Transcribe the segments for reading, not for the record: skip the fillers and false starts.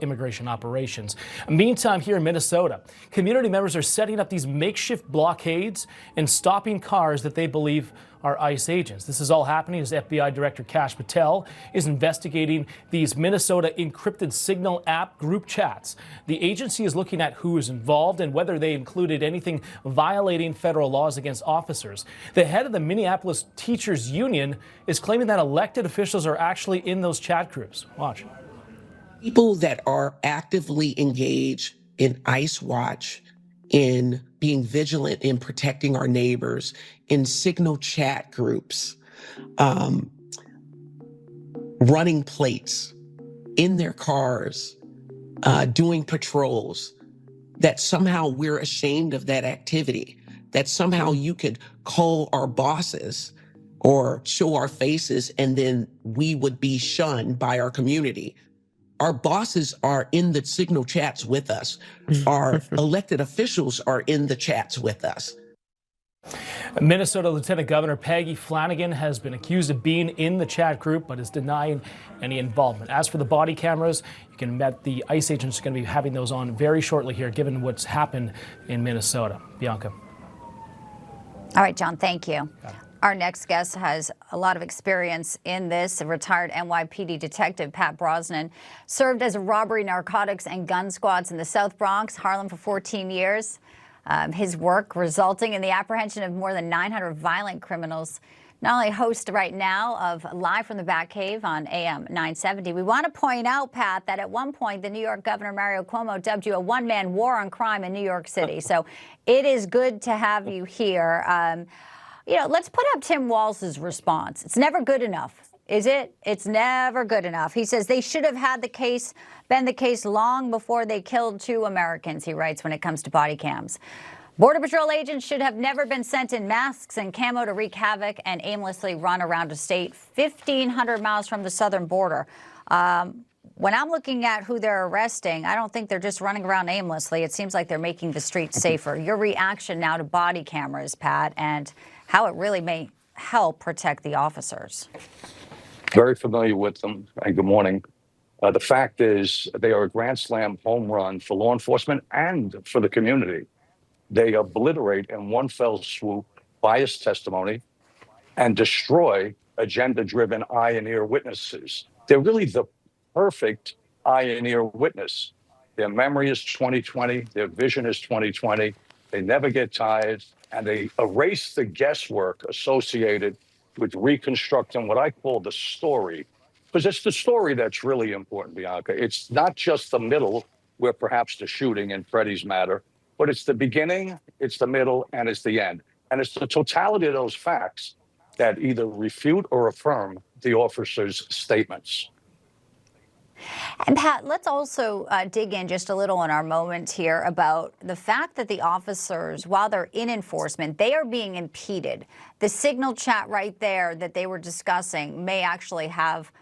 immigration operations. Meantime, here in Minnesota, community members are setting up these makeshift blockades and stopping cars that they believe are ICE agents. This is all happening as FBI Director Kash Patel is investigating these Minnesota encrypted Signal app group chats. The agency is looking at who is involved and whether they included anything violating federal laws against officers. The head of the Minneapolis Teachers Union is claiming that elected officials are actually in those chat groups. Watch. People that are actively engaged in ICE Watch, in being vigilant in protecting our neighbors, in Signal chat groups, running plates in their cars, doing patrols, that somehow we're ashamed of that activity, that somehow you could call our bosses or show our faces and then we would be shunned by our community. Our bosses are in the Signal chats with us. Our elected officials are in the chats with us. Minnesota Lieutenant Governor Peggy Flanagan has been accused of being in the chat group, but is denying any involvement. As for the body cameras, you can bet the ICE agents are going to be having those on very shortly here, given what's happened in Minnesota. Bianca. All right, John, thank you. Our next guest has a lot of experience in this. A retired NYPD detective, Pat Brosnan, served as a robbery, narcotics, and gun squads in the South Bronx, Harlem for 14 years. His work resulting in the apprehension of more than 900 violent criminals. Not only host right now of Live from the Batcave on AM 970. We want to point out, Pat, that at one point the New York Governor Mario Cuomo dubbed you a one-man war on crime in New York City. So it is good to have you here. You know, let's put up Tim Walz's response. It's never good enough, is it? It's never good enough. He says they should have had been the case long before they killed 2 Americans, he writes, when it comes to body cams. Border Patrol agents should have never been sent in masks and camo to wreak havoc and aimlessly run around a state 1,500 miles from the southern border. When I'm looking at who they're arresting, I don't think they're just running around aimlessly. It seems like they're making the streets safer. Your reaction now to body cameras, Pat, and how it really may help protect the officers. Very familiar with them, and good morning. The fact is they are a grand slam home run for law enforcement and for the community. They obliterate in one fell swoop biased testimony and destroy agenda-driven eye and ear witnesses. They're really the perfect eye and ear witness. Their memory is 20/20, their vision is 20/20. They never get tired, and they erase the guesswork associated with reconstructing what I call the story, because it's the story that's really important, Bianca. It's not just the middle where perhaps the shooting and Freddie's matter, but it's the beginning, it's the middle, and it's the end. And it's the totality of those facts that either refute or affirm the officer's statements. And Pat, let's also dig in just a little in our moment here about the fact that the officers, while they're in enforcement, they are being impeded. The Signal chat right there that they were discussing may actually have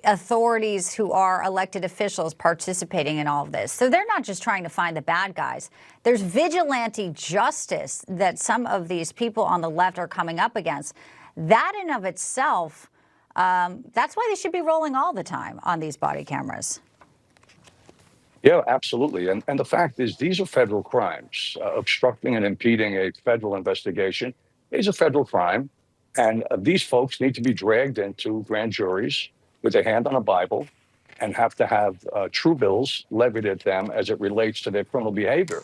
authorities who are elected officials participating in all of this. So they're not just trying to find the bad guys. There's vigilante justice that some of these people on the left are coming up against. That in of itself, that's why they should be rolling all the time on these body cameras. Yeah, absolutely. And the fact is, these are federal crimes. Obstructing and impeding a federal investigation is a federal crime. And these folks need to be dragged into grand juries with their hand on a Bible and have to have true bills levied at them as it relates to their criminal behavior.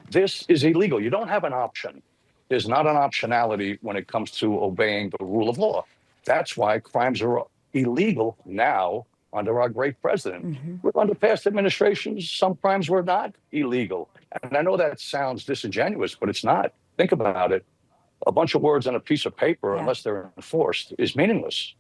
This is illegal. You don't have an option. There's not an optionality when it comes to obeying the rule of law. That's why crimes are illegal now under our great president. Under past administrations, some crimes were not illegal. And I know that sounds disingenuous, but it's not. Think about it. A bunch of words on a piece of paper, unless they're enforced, is meaningless.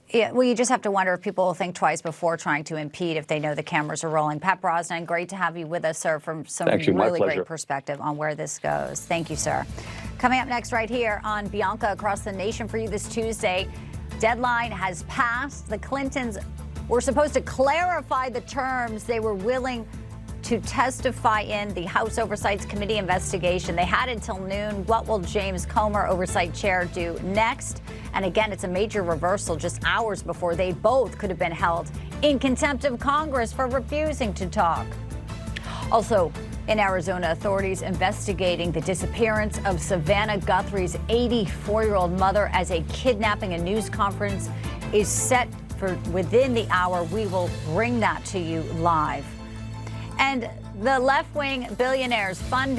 Yeah, well, you just have to wonder if people will think twice before trying to impede if they know the cameras are rolling. Pat Brosnan, great to have you with us, sir, from some really great perspective on where this goes. Thank you, sir. Coming up next right here on Bianca Across the Nation for you this Tuesday, deadline has passed. The Clintons were supposed to clarify the terms they were willing to testify in the House Oversight Committee investigation. They had until noon. What will James Comer, Oversight Chair, do next? And again, it's a major reversal just hours before they both could have been held in contempt of Congress for refusing to talk. Also, in Arizona, authorities investigating the disappearance of Savannah Guthrie's 84-year-old mother as a kidnapping. A news conference is set for within the hour. We will bring that to you live. And the left-wing billionaires fund